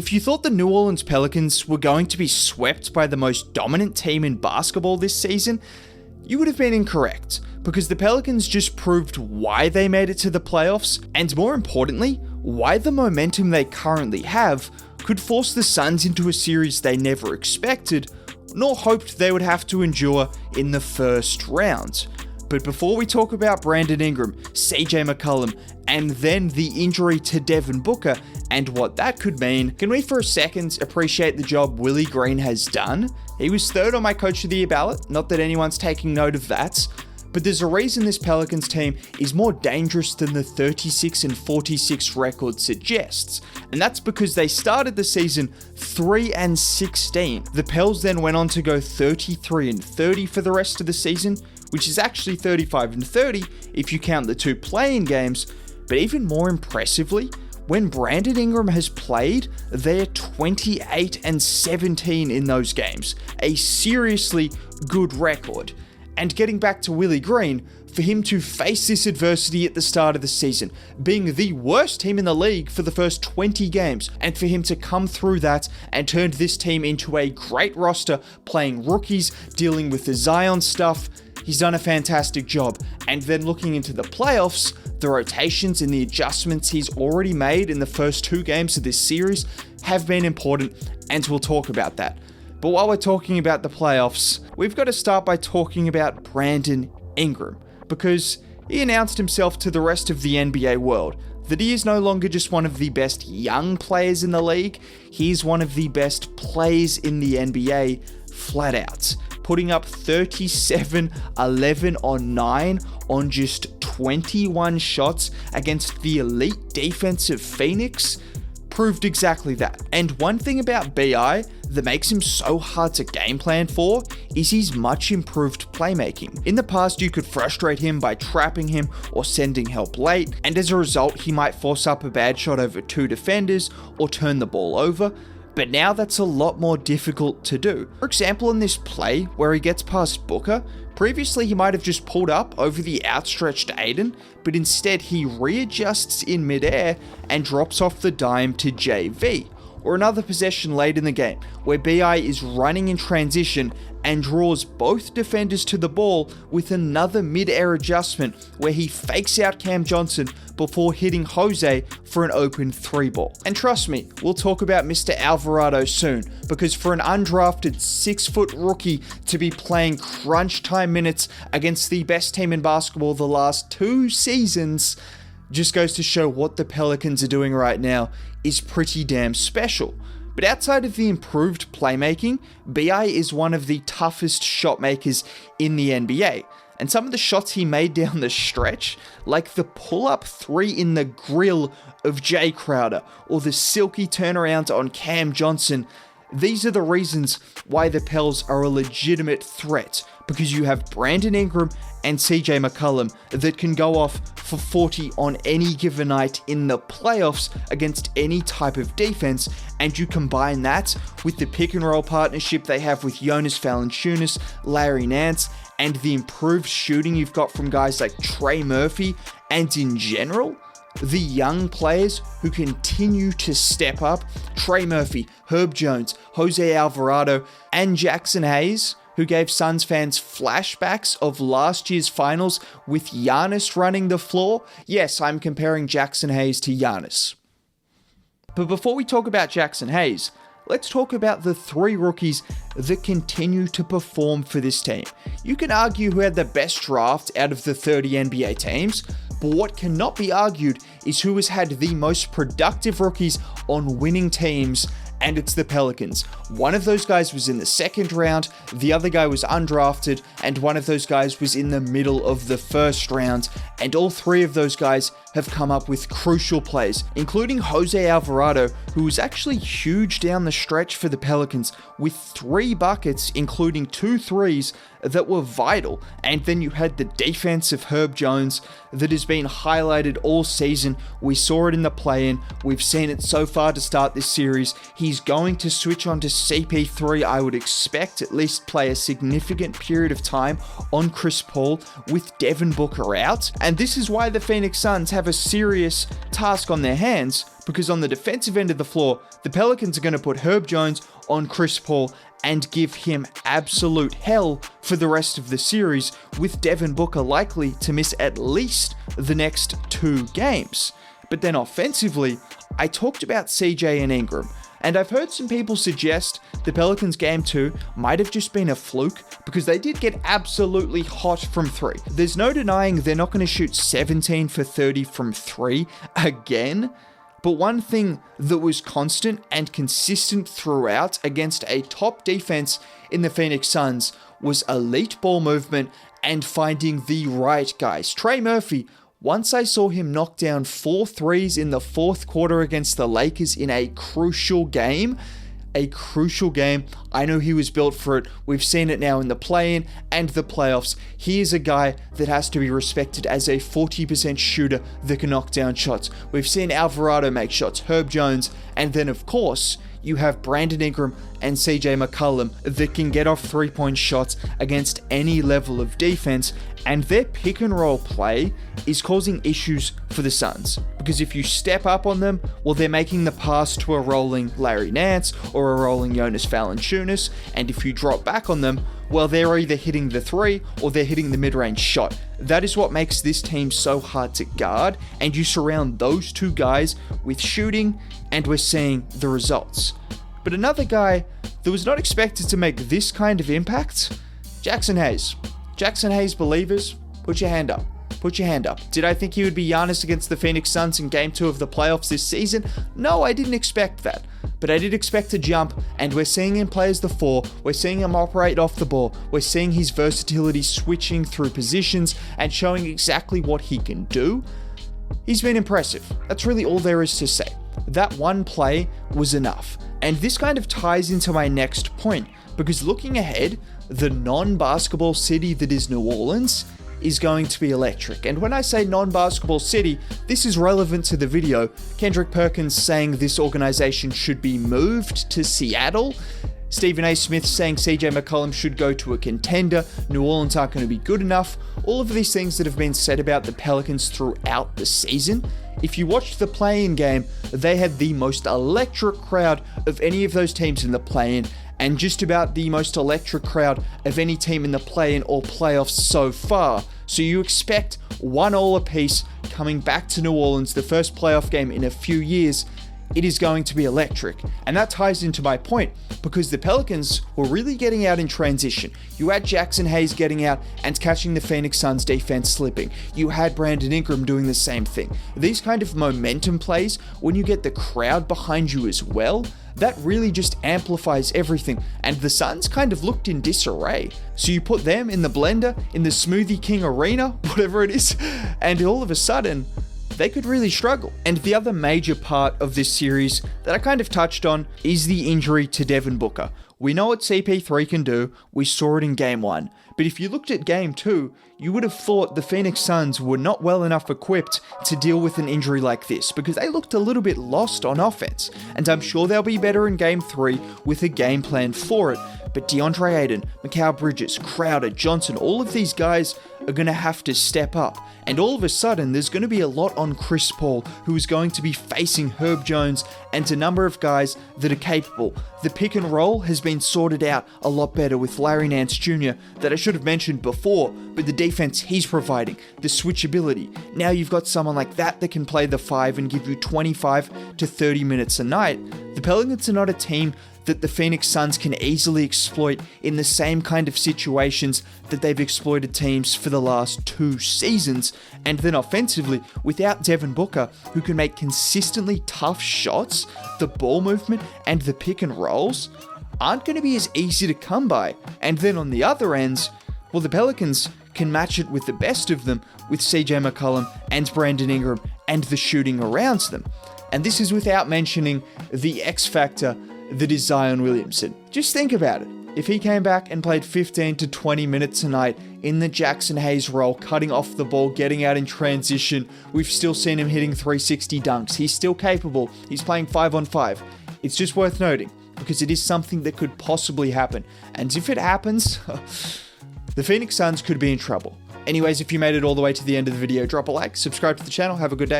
If you thought the New Orleans Pelicans were going to be swept by the most dominant team in basketball this season, you would have been incorrect, because the Pelicans just proved why they made it to the playoffs, and more importantly, why the momentum they currently have could force the Suns into a series they never expected, nor hoped they would have to endure in the first round. But before we talk about Brandon Ingram, CJ McCollum, and then the injury to Devin Booker and what that could mean, can we for a second appreciate the job Willie Green has done? He was third on my Coach of the Year ballot, not that anyone's taking note of that, but there's a reason this Pelicans team is more dangerous than the 36-46 record suggests, and that's because they started the season 3-16. The Pels then went on to go 33-30 for the rest of the season, which is actually 35-30 if you count the two play-in games, but even more impressively, when Brandon Ingram has played, they're 28-17 in those games, a seriously good record. And getting back to Willie Green, for him to face this adversity at the start of the season, being the worst team in the league for the first 20 games, and for him to come through that and turn this team into a great roster, playing rookies, dealing with the Zion stuff, he's done a fantastic job. And then looking into the playoffs, the rotations and the adjustments he's already made in the first two games of this series have been important, and we'll talk about that. But while we're talking about the playoffs, we've got to start by talking about Brandon Ingram, because he announced himself to the rest of the NBA world that he is no longer just one of the best young players in the league, he's one of the best players in the NBA, flat out. Putting up 37, 11 on 9 on just 21 shots against the elite defensive Phoenix proved exactly that. And one thing about BI that makes him so hard to game plan for is his much improved playmaking. In the past, you could frustrate him by trapping him or sending help late, and as a result, he might force up a bad shot over two defenders or turn the ball over. But now that's a lot more difficult to do. For example, in this play where he gets past Booker, previously he might have just pulled up over the outstretched Aiden, but instead he readjusts in midair and drops off the dime to JV. Or another possession late in the game where BI is running in transition and draws both defenders to the ball with another mid-air adjustment where he fakes out Cam Johnson before hitting Jose for an open 3-ball. And trust me, we'll talk about Mr. Alvarado soon, because for an undrafted 6-foot rookie to be playing crunch time minutes against the best team in basketball the last 2 seasons just goes to show what the Pelicans are doing right now is pretty damn special. But outside of the improved playmaking, BI is one of the toughest shot makers in the NBA. And some of the shots he made down the stretch, like the pull-up 3 in the grill of Jay Crowder, or the silky turnaround on Cam Johnson, these are the reasons why the Pels are a legitimate threat, because you have Brandon Ingram and CJ McCollum that can go off for 40 on any given night in the playoffs against any type of defense, and you combine that with the pick and roll partnership they have with Jonas Valanciunas, Larry Nance, and the improved shooting you've got from guys like Trey Murphy, and in general, the young players who continue to step up, Trey Murphy, Herb Jones, Jose Alvarado, and Jackson Hayes, who gave Suns fans flashbacks of last year's finals with Giannis running the floor. Yes, I'm comparing Jackson Hayes to Giannis. But before we talk about Jackson Hayes, let's talk about the 3 rookies that continue to perform for this team. You can argue who had the best draft out of the 30 NBA teams, but what cannot be argued is who has had the most productive rookies on winning teams, and it's the Pelicans. One of those guys was in the second round, the other guy was undrafted, and one of those guys was in the middle of the first round, and all 3 of those guys have come up with crucial plays, including Jose Alvarado, who was actually huge down the stretch for the Pelicans, with 3 buckets, including 2 threes, that were vital. And then you had the defense of Herb Jones that has been highlighted all season. We saw it in the play-in. We've seen it so far to start this series. He's going to switch on to CP3, I would expect, at least play a significant period of time on Chris Paul with Devin Booker out. And this is why the Phoenix Suns have have a serious task on their hands, because on the defensive end of the floor, the Pelicans are going to put Herb Jones on Chris Paul and give him absolute hell for the rest of the series, with Devin Booker likely to miss at least the next 2 games. But then offensively, I talked about CJ and Ingram, and I've heard some people suggest the Pelicans game 2 might have just been a fluke, because they did get absolutely hot from 3. There's no denying they're not going to shoot 17 for 30 from 3 again. But one thing that was constant and consistent throughout against a top defense in the Phoenix Suns was elite ball movement and finding the right guys. Trey Murphy, once I saw him knock down 4 threes in the fourth quarter against the Lakers in a crucial game, I know he was built for it. We've seen it now in the play-in and the playoffs. He is a guy that has to be respected as a 40% shooter that can knock down shots. We've seen Alvarado make shots, Herb Jones, and then of course, you have Brandon Ingram and CJ McCollum that can get off 3-point shots against any level of defense, and their pick and roll play is causing issues for the Suns. Because if you step up on them, well, they're making the pass to a rolling Larry Nance or a rolling Jonas Valanciunas, and if you drop back on them, well, they're either hitting the 3 or they're hitting the mid-range shot. That is what makes this team so hard to guard, and you surround those 2 guys with shooting, and we're seeing the results. But another guy that was not expected to make this kind of impact, Jackson Hayes. Jackson Hayes believers, put your hand up. Put your hand up. Did I think he would be Giannis against the Phoenix Suns in Game 2 of the playoffs this season? No, I didn't expect that. But I did expect a jump, and we're seeing him play as the 4. We're seeing him operate off the ball. We're seeing his versatility switching through positions and showing exactly what he can do. He's been impressive. That's really all there is to say. That one play was enough. And this kind of ties into my next point, because looking ahead, the non-basketball city that is New Orleans is going to be electric. And when I say non-basketball city, this is relevant to the video. Kendrick Perkins saying this organization should be moved to Seattle. Stephen A. Smith saying CJ McCollum should go to a contender. New Orleans aren't going to be good enough. All of these things that have been said about the Pelicans throughout the season. If you watched the play-in game, they had the most electric crowd of any of those teams in the play-in, and just about the most electric crowd of any team in the play-in or playoffs so far. So you expect 1-1 apiece coming back to New Orleans, the first playoff game in a few years. It is going to be electric. And that ties into my point, because the Pelicans were really getting out in transition. You had Jackson Hayes getting out and catching the Phoenix Suns defense slipping. You had Brandon Ingram doing the same thing. These kind of momentum plays, when you get the crowd behind you as well, that really just amplifies everything, and the Suns kind of looked in disarray. So you put them in the blender, in the Smoothie King Arena, whatever it is, and all of a sudden, they could really struggle. And the other major part of this series that I kind of touched on is the injury to Devin Booker. We know what CP3 can do, we saw it in Game 1, but if you looked at Game 2, you would have thought the Phoenix Suns were not well enough equipped to deal with an injury like this, because they looked a little bit lost on offense, and I'm sure they'll be better in Game 3 with a game plan for it. But DeAndre Ayton, Mikal Bridges, Crowder, Johnson, all of these guys are going to have to step up. And all of a sudden, there's going to be a lot on Chris Paul, who is going to be facing Herb Jones and a number of guys that are capable. The pick and roll has been sorted out a lot better with Larry Nance Jr. that I should have mentioned before, but the defense he's providing, the switchability. Now you've got someone like that that can play the 5 and give you 25 to 30 minutes a night. The Pelicans are not a team that the Phoenix Suns can easily exploit in the same kind of situations that they've exploited teams for the last 2 seasons. And then offensively, without Devin Booker, who can make consistently tough shots, the ball movement and the pick and rolls aren't going to be as easy to come by. And then on the other ends, well, the Pelicans can match it with the best of them with CJ McCollum and Brandon Ingram and the shooting around them. And this is without mentioning the X factor that is Zion Williamson. Just think about it. If he came back and played 15 to 20 minutes a night in the Jackson Hayes role, cutting off the ball, getting out in transition, we've still seen him hitting 360 dunks. He's still capable. He's playing 5-on-5. It's just worth noting, because it is something that could possibly happen. And if it happens, the Phoenix Suns could be in trouble. Anyways, if you made it all the way to the end of the video, drop a like, subscribe to the channel, have a good day.